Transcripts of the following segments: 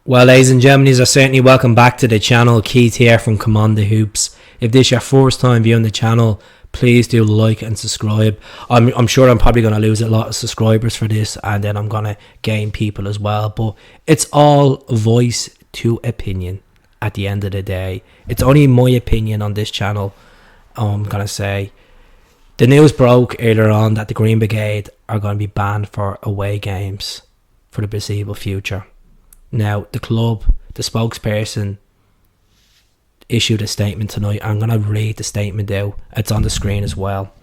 Well, ladies and gentlemen, are certainly welcome back to the channel. Keith here from Commander Hoops. If this is your first time viewing the channel, please do like and subscribe. I'm sure I'm probably going to lose a lot of subscribers for this, and then I'm going to gain people as well. But it's all voice to opinion at the end of the day. It's only my opinion on this channel. I'm going to say the news broke earlier on that the Green Brigade are going to be banned for away games for the foreseeable future. Now, the club, the spokesperson, issued a statement tonight. I'm going to read the statement out. It's on the screen as well.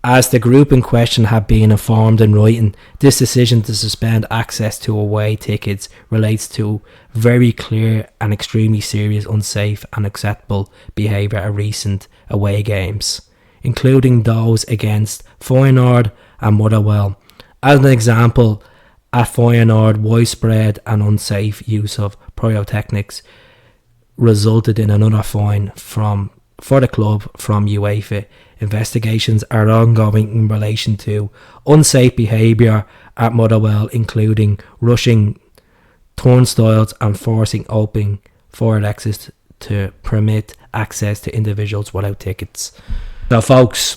As the group in question have been informed in writing, this decision to suspend access to away tickets relates to very clear and extremely serious, unsafe and acceptable behaviour at recent away games, including those against FEYENOORD and Motherwell. As an example, at FEYENOORD, widespread and unsafe use of pyrotechnics resulted in another fine for the club from UEFA. Investigations are ongoing in relation to unsafe behaviour at Motherwell, including rushing turnstiles and forcing open forward exits to permit access to individuals without tickets. Now, folks,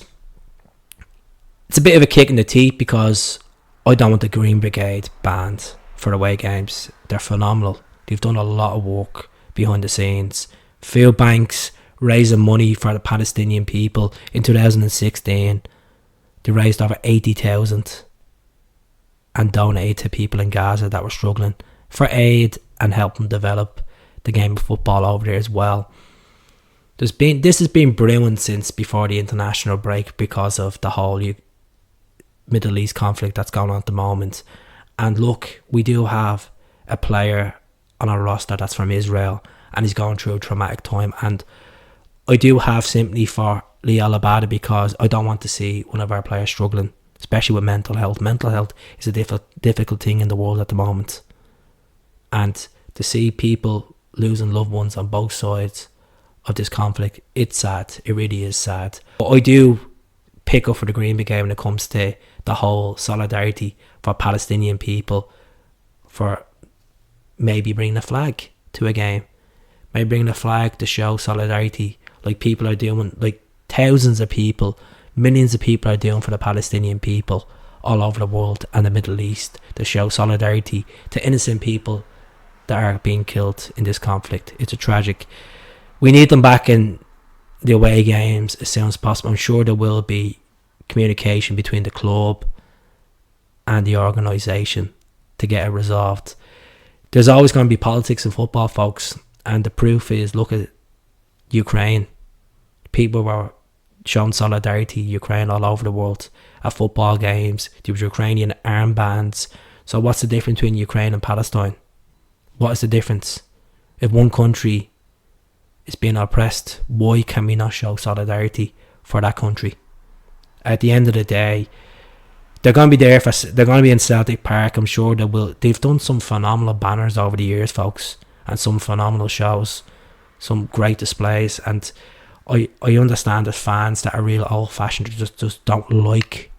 it's a bit of a kick in the teeth because I don't want the Green Brigade banned for away games. They're phenomenal. They've done a lot of work behind the scenes. Food banks, raising money for the Palestinian people. In 2016, they raised over 80,000 and donated to people in Gaza that were struggling for aid and help them develop the game of football over there as well. This has been brewing since before the international break because of the whole Middle East conflict that's going on at the moment. And look, we do have a player on our roster that's from Israel and he's going through a traumatic time, and I do have sympathy for Liel Abada because I don't want to see one of our players struggling, especially with mental health. Mental health is a difficult thing in the world at the moment, and to see people losing loved ones on both sides of this conflict, it's sad. It really is sad. But I do pick up for the Green Brigade when it comes to the whole solidarity for Palestinian people, for maybe bringing a flag to a game, maybe bringing a flag to show solidarity, like people are doing, like thousands of people, millions of people are doing for the Palestinian people all over the world and the Middle East, to show solidarity to innocent people that are being killed in this conflict. It's a tragic. We need them back in the away games as soon as possible. I'm sure there will be communication between the club and the organisation to get it resolved. There's always going to be politics in football, folks, and the proof is, look at Ukraine. People were showing solidarity Ukraine all over the world at football games. There was Ukrainian armbands. So what's the difference between Ukraine and Palestine? What is the difference? If one country is being oppressed, why can we not show solidarity for that country? At the end of the day, they're going to be there they're going to be in Celtic Park. I'm sure they will. They've done some phenomenal banners over the years, folks, and some phenomenal shows, some great displays. And I understand that fans that are real old fashioned just don't like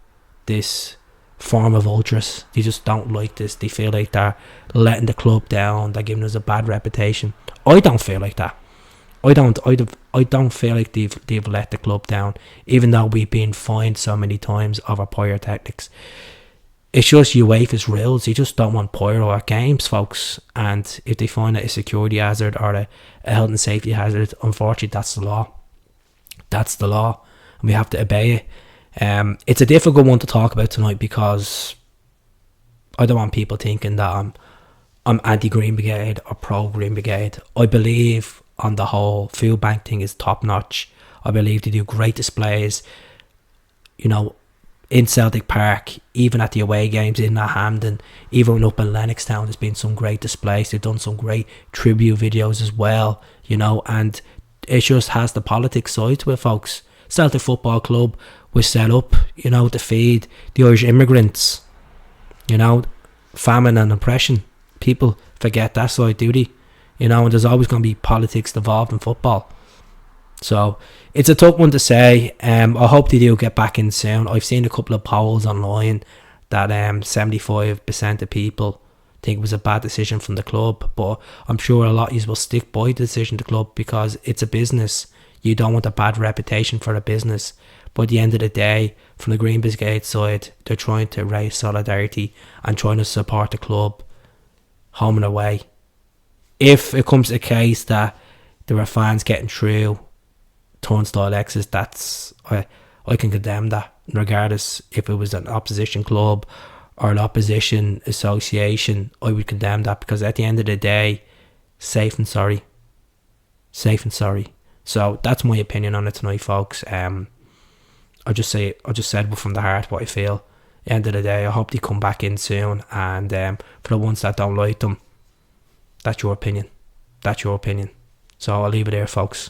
this form of ultras. They just don't like this. They feel like they're letting the club down. They're giving us a bad reputation. I don't feel like that. I don't feel like they've let the club down, even though we've been fined so many times over pyrotechnics. It's just UEFA's rules. You just don't want pyro at games, folks. And if they find it a security hazard or a health and safety hazard, unfortunately, that's the law. That's the law, and we have to obey it. It's a difficult one to talk about tonight because I don't want people thinking that I'm anti-Green Brigade or pro-Green Brigade. I believe on the whole food bank thing is top notch. I believe they do great displays, you know, in Celtic Park, even at the away games in Hampden, even up in Lennoxtown. There's been some great displays. They've done some great tribute videos as well, you know, and it just has the politics side to it, folks. Celtic Football Club was set up, you know, to feed the Irish immigrants, you know, famine and oppression. People forget that side, do they? You know, and there's always going to be politics involved in football. So it's a tough one to say. I hope they do get back in soon. I've seen a couple of polls online that 75% of people think it was a bad decision from the club, but I'm sure a lot of you will stick by the decision of the club because it's a business. You don't want a bad reputation for a business. But at the end of the day, from the Green Brigade side, they're trying to raise solidarity and trying to support the club home and away. If it comes to a case that there are fans getting through turnstile exits, that's I can condemn that, regardless if it was an opposition club or an opposition association. I would condemn that, because at the end of the day, safe and sorry. So that's my opinion on it tonight, folks. I just said from the heart what I feel. At the end of the day, I hope they come back in soon, and for the ones that don't like them, that's your opinion. So I'll leave it there, folks.